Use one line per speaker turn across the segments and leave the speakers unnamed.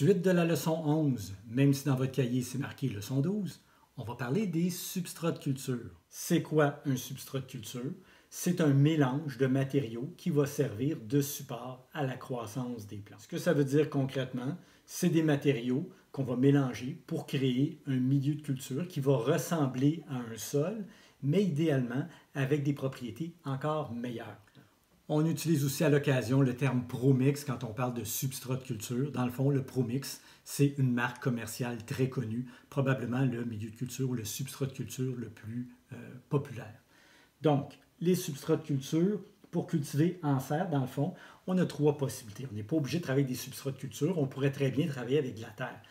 Suite de la leçon 11, même si dans votre cahier c'est marqué leçon 12, on va parler des substrats de culture. C'est quoi un substrat de culture? C'est un mélange de matériaux qui va servir de support à la croissance des plantes. Ce que ça veut dire concrètement, c'est des matériaux qu'on va mélanger pour créer un milieu de culture qui va ressembler à un sol, mais idéalement avec des propriétés encore meilleures. On utilise aussi à l'occasion le terme ProMix quand on parle de substrat de culture. Dans le fond, le ProMix, c'est une marque commerciale très connue, probablement le milieu de culture ou le substrat de culture le plus populaire. Donc, les substrats de culture, pour cultiver en serre, dans le fond, on a trois possibilités. On n'est pas obligé de travailler avec des substrats de culture, on pourrait très bien travailler avec de la terre.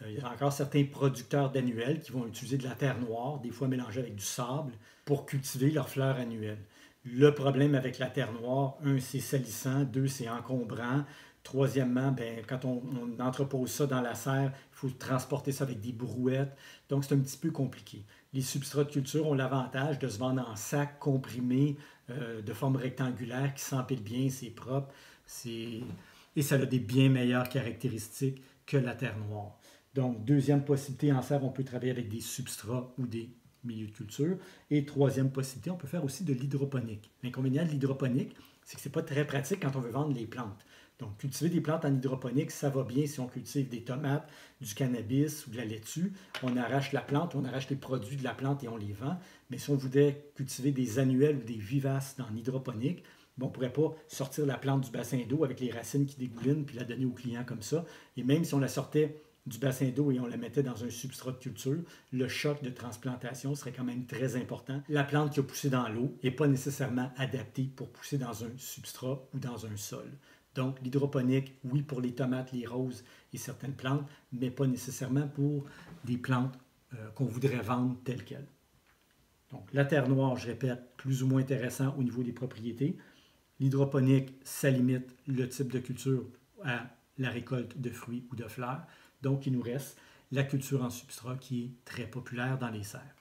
Il y a encore certains producteurs d'annuelles qui vont utiliser de la terre noire, des fois mélangée avec du sable, pour cultiver leurs fleurs annuelles. Le problème avec la terre noire, un, c'est salissant, deux, c'est encombrant. Troisièmement, quand on entrepose ça dans la serre, il faut transporter ça avec des brouettes. Donc, c'est un petit peu compliqué. Les substrats de culture ont l'avantage de se vendre en sacs comprimés de forme rectangulaire qui s'empilent bien, c'est propre. Et ça a des bien meilleures caractéristiques que la terre noire. Donc, deuxième possibilité, en serre, on peut travailler avec des substrats ou des milieux de culture. Et troisième possibilité, on peut faire aussi de l'hydroponique. L'inconvénient de l'hydroponique, c'est que ce n'est pas très pratique quand on veut vendre les plantes. Donc, cultiver des plantes en hydroponique, ça va bien si on cultive des tomates, du cannabis ou de la laitue. On arrache la plante, on arrache les produits de la plante et on les vend. Mais si on voulait cultiver des annuelles ou des vivaces en hydroponique, on ne pourrait pas sortir la plante du bassin d'eau avec les racines qui dégoulinent puis la donner au client comme ça. Et même si on la sortait du bassin d'eau et on la mettait dans un substrat de culture, le choc de transplantation serait quand même très important. La plante qui a poussé dans l'eau n'est pas nécessairement adaptée pour pousser dans un substrat ou dans un sol. Donc, l'hydroponique, oui, pour les tomates, les roses et certaines plantes, mais pas nécessairement pour des plantes qu'on voudrait vendre telles quelles. Donc, la terre noire, je répète, plus ou moins intéressant au niveau des propriétés. L'hydroponique, ça limite le type de culture à la récolte de fruits ou de fleurs. Donc, il nous reste la culture en substrat qui est très populaire dans les serres.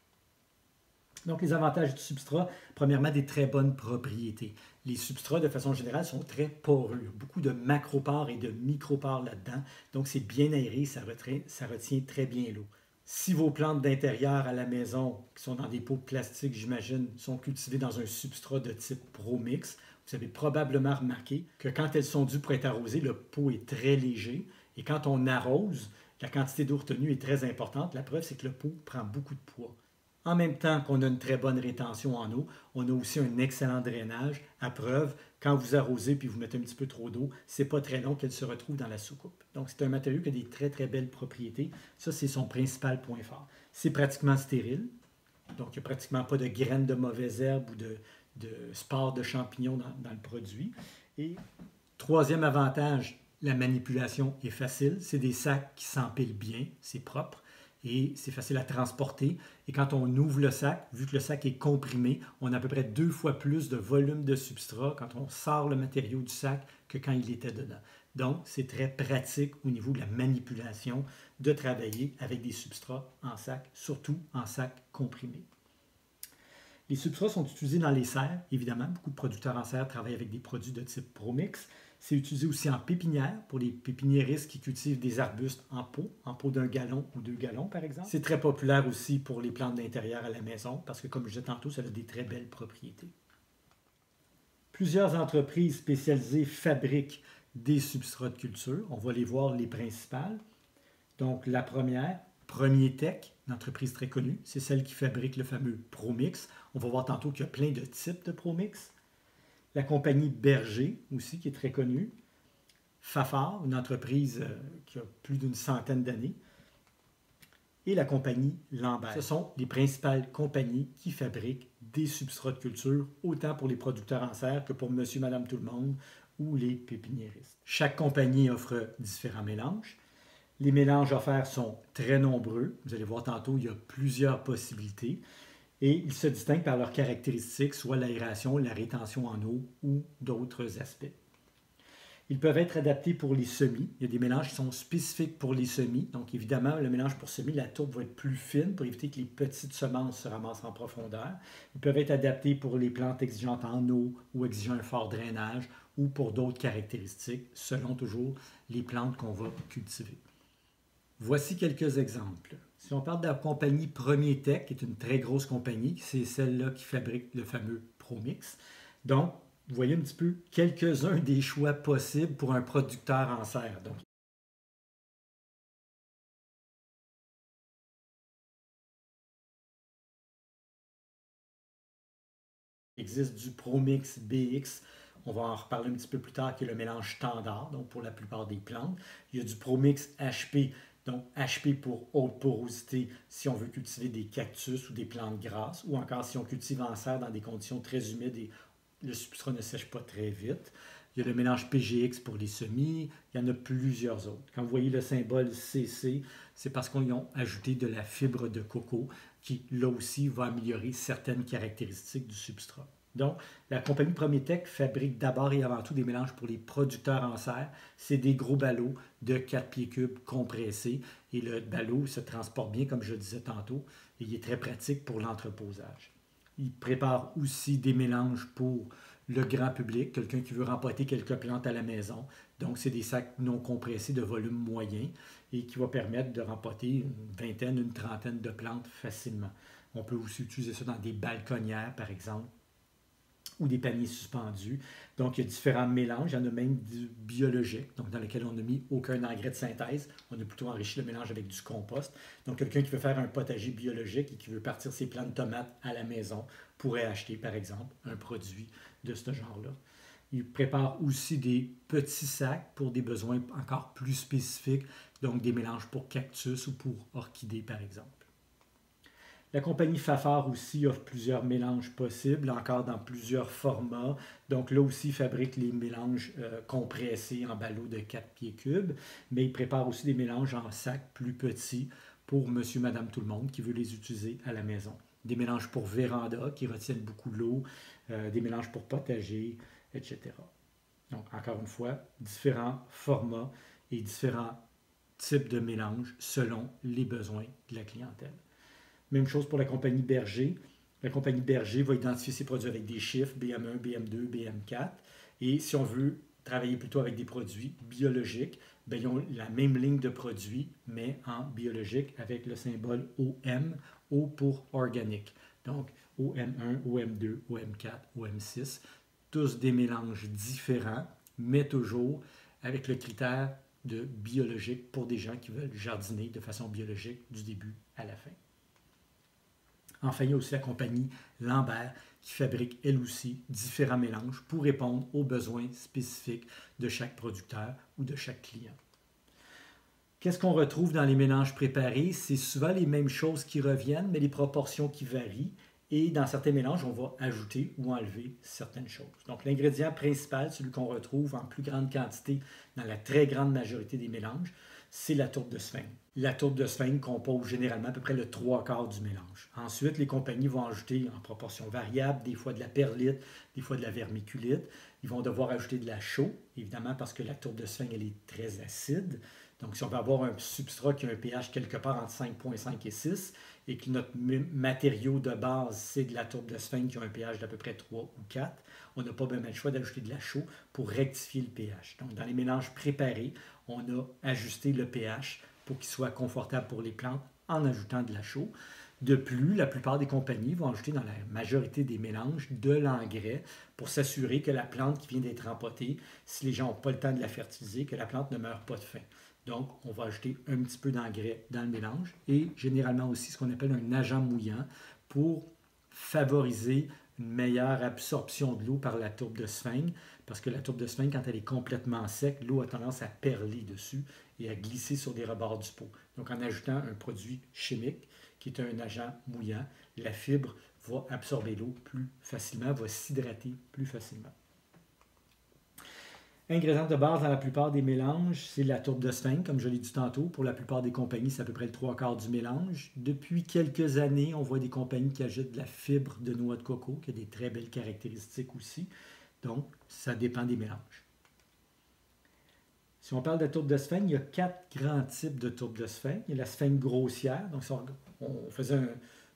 Donc, les avantages du substrat, premièrement, des très bonnes propriétés. Les substrats, de façon générale, sont très poreux. Il y a beaucoup de macropores et de micropores là-dedans. Donc, c'est bien aéré, ça retient très bien l'eau. Si vos plantes d'intérieur à la maison, qui sont dans des pots de plastique, j'imagine, sont cultivées dans un substrat de type ProMix, vous avez probablement remarqué que quand elles sont dues pour être arrosées, le pot est très léger. Et quand on arrose, la quantité d'eau retenue est très importante. La preuve, c'est que le pot prend beaucoup de poids. En même temps qu'on a une très bonne rétention en eau, on a aussi un excellent drainage. À preuve, quand vous arrosez puis vous mettez un petit peu trop d'eau, c'est pas très long qu'elle se retrouve dans la soucoupe. Donc, c'est un matériau qui a des très, très belles propriétés. Ça, c'est son principal point fort. C'est pratiquement stérile. Donc, il n'y a pratiquement pas de graines de mauvaises herbes ou de spores de champignons dans le produit. Et troisième avantage, la manipulation est facile. C'est des sacs qui s'empilent bien, c'est propre et c'est facile à transporter. Et quand on ouvre le sac, vu que le sac est comprimé, on a à peu près 2 fois plus de volume de substrat quand on sort le matériau du sac que quand il était dedans. Donc, c'est très pratique au niveau de la manipulation de travailler avec des substrats en sac, surtout en sac comprimé. Les substrats sont utilisés dans les serres, évidemment. Beaucoup de producteurs en serre travaillent avec des produits de type ProMix. C'est utilisé aussi en pépinière pour les pépiniéristes qui cultivent des arbustes en pot d'1 gallon ou 2 gallons par exemple. C'est très populaire aussi pour les plantes d'intérieur à la maison parce que, comme je disais tantôt, ça a des très belles propriétés. Plusieurs entreprises spécialisées fabriquent des substrats de culture. On va les voir les principales. Donc, la première, Premier Tech, une entreprise très connue, c'est celle qui fabrique le fameux ProMix. On va voir tantôt qu'il y a plein de types de ProMix. La compagnie Berger aussi, qui est très connue. Fafard, une entreprise qui a plus d'une centaine d'années. Et la compagnie Lambert. Ce sont les principales compagnies qui fabriquent des substrats de culture, autant pour les producteurs en serre que pour monsieur, madame, tout le monde ou les pépiniéristes. Chaque compagnie offre différents mélanges. Les mélanges offerts sont très nombreux. Vous allez voir tantôt, il y a plusieurs possibilités. Et ils se distinguent par leurs caractéristiques, soit l'aération, la rétention en eau ou d'autres aspects. Ils peuvent être adaptés pour les semis. Il y a des mélanges qui sont spécifiques pour les semis. Donc, évidemment, le mélange pour semis, la tourbe va être plus fine pour éviter que les petites semences se ramassent en profondeur. Ils peuvent être adaptés pour les plantes exigeantes en eau ou exigeant un fort drainage ou pour d'autres caractéristiques, selon toujours les plantes qu'on va cultiver. Voici quelques exemples. Si on parle de la compagnie Premier Tech, qui est une très grosse compagnie, c'est celle-là qui fabrique le fameux ProMix. Donc, vous voyez un petit peu quelques-uns des choix possibles pour un producteur en serre. Donc, il existe du ProMix BX. On va en reparler un petit peu plus tard, qui est le mélange standard, donc pour la plupart des plantes. Il y a du ProMix HP, donc HP pour haute porosité si on veut cultiver des cactus ou des plantes grasses, ou encore si on cultive en serre dans des conditions très humides et le substrat ne sèche pas très vite. Il y a le mélange PGX pour les semis, il y en a plusieurs autres. Quand vous voyez le symbole CC, c'est parce qu'on y a ajouté de la fibre de coco qui, là aussi, va améliorer certaines caractéristiques du substrat. Donc, la compagnie Prométech fabrique d'abord et avant tout des mélanges pour les producteurs en serre. C'est des gros ballots de 4 pieds cubes compressés et le ballot se transporte bien, comme je le disais tantôt, et il est très pratique pour l'entreposage. Il prépare aussi des mélanges pour le grand public, quelqu'un qui veut remporter quelques plantes à la maison. Donc, c'est des sacs non compressés de volume moyen et qui va permettre de remporter une vingtaine, une trentaine de plantes facilement. On peut aussi utiliser ça dans des balconnières, par exemple, ou des paniers suspendus. Donc, il y a différents mélanges. Il y en a même du biologique, donc dans lequel on n'a mis aucun engrais de synthèse. On a plutôt enrichi le mélange avec du compost. Donc, quelqu'un qui veut faire un potager biologique et qui veut partir ses plants de tomates à la maison pourrait acheter, par exemple, un produit de ce genre-là. Il prépare aussi des petits sacs pour des besoins encore plus spécifiques, donc des mélanges pour cactus ou pour orchidées, par exemple. La compagnie Fafard aussi offre plusieurs mélanges possibles, encore dans plusieurs formats. Donc là aussi, il fabrique les mélanges compressés en ballots de 4 pieds cubes, mais il prépare aussi des mélanges en sacs plus petits pour monsieur, madame, tout le monde qui veut les utiliser à la maison. Des mélanges pour véranda qui retiennent beaucoup l'eau, des mélanges pour potager, etc. Donc, encore une fois, différents formats et différents types de mélanges selon les besoins de la clientèle. Même chose pour la compagnie Berger. La compagnie Berger va identifier ses produits avec des chiffres BM1, BM2, BM4. Et si on veut travailler plutôt avec des produits biologiques, bien, ils ont la même ligne de produits, mais en biologique avec le symbole OM, O pour organique. Donc, OM1, OM2, OM4, OM6, tous des mélanges différents, mais toujours avec le critère de biologique pour des gens qui veulent jardiner de façon biologique du début à la fin. Enfin, il y a aussi la compagnie Lambert qui fabrique elle aussi différents mélanges pour répondre aux besoins spécifiques de chaque producteur ou de chaque client. Qu'est-ce qu'on retrouve dans les mélanges préparés? C'est souvent les mêmes choses qui reviennent, mais les proportions qui varient. Et dans certains mélanges, on va ajouter ou enlever certaines choses. Donc, l'ingrédient principal, celui qu'on retrouve en plus grande quantité dans la très grande majorité des mélanges, c'est la tourbe de sphène. La tourbe de sphène compose généralement à peu près le 3/4 du mélange. Ensuite, les compagnies vont ajouter en proportion variable, des fois de la perlite, des fois de la vermiculite. Ils vont devoir ajouter de la chaux, évidemment parce que la tourbe de sphène, elle est très acide. Donc, si on veut avoir un substrat qui a un pH quelque part entre 5,5 et 6, et que notre matériau de base, c'est de la tourbe de sphène qui a un pH d'à peu près 3 ou 4, on n'a pas bien le choix d'ajouter de la chaux pour rectifier le pH. Donc, dans les mélanges préparés, on a ajusté le pH pour qu'il soit confortable pour les plantes en ajoutant de la chaux. De plus, la plupart des compagnies vont ajouter dans la majorité des mélanges de l'engrais pour s'assurer que la plante qui vient d'être empotée, si les gens n'ont pas le temps de la fertiliser, que la plante ne meurt pas de faim. Donc, on va ajouter un petit peu d'engrais dans le mélange et généralement aussi ce qu'on appelle un agent mouillant pour favoriser une meilleure absorption de l'eau par la tourbe de sphène, parce que la tourbe de sphène, quand elle est complètement sec, l'eau a tendance à perler dessus et à glisser sur les rebords du pot. Donc, en ajoutant un produit chimique qui est un agent mouillant, la fibre va absorber l'eau plus facilement, va s'hydrater plus facilement. Ingrédients de base dans la plupart des mélanges, c'est la tourbe de sphène, comme je l'ai dit tantôt. Pour la plupart des compagnies, c'est à peu près le 3/4 du mélange. Depuis quelques années, on voit des compagnies qui ajoutent de la fibre de noix de coco, qui a des très belles caractéristiques aussi. Donc, ça dépend des mélanges. Si on parle de tourbe de sphène, il y a 4 grands types de tourbe de sphène. Il y a la sphène grossière. Donc, si on faisait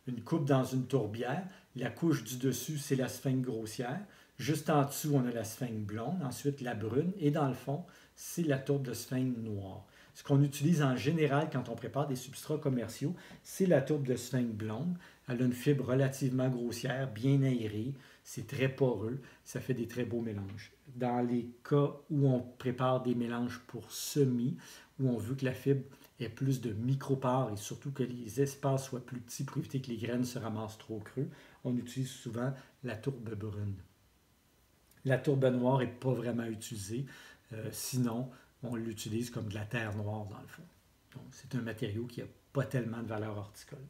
une coupe dans une tourbière, la couche du dessus, c'est la sphène grossière. Juste en dessous, on a la sphène blonde, ensuite la brune, et dans le fond, c'est la tourbe de sphène noire. Ce qu'on utilise en général quand on prépare des substrats commerciaux, c'est la tourbe de Sveng blonde. Elle a une fibre relativement grossière, bien aérée, c'est très poreux, ça fait des très beaux mélanges. Dans les cas où on prépare des mélanges pour semis, où on veut que la fibre ait plus de micropores et surtout que les espaces soient plus petits pour éviter que les graines se ramassent trop creux, on utilise souvent la tourbe brune. La tourbe noire n'est pas vraiment utilisée, sinon on l'utilise comme de la terre noire dans le fond. Donc c'est un matériau qui n'a pas tellement de valeur horticole.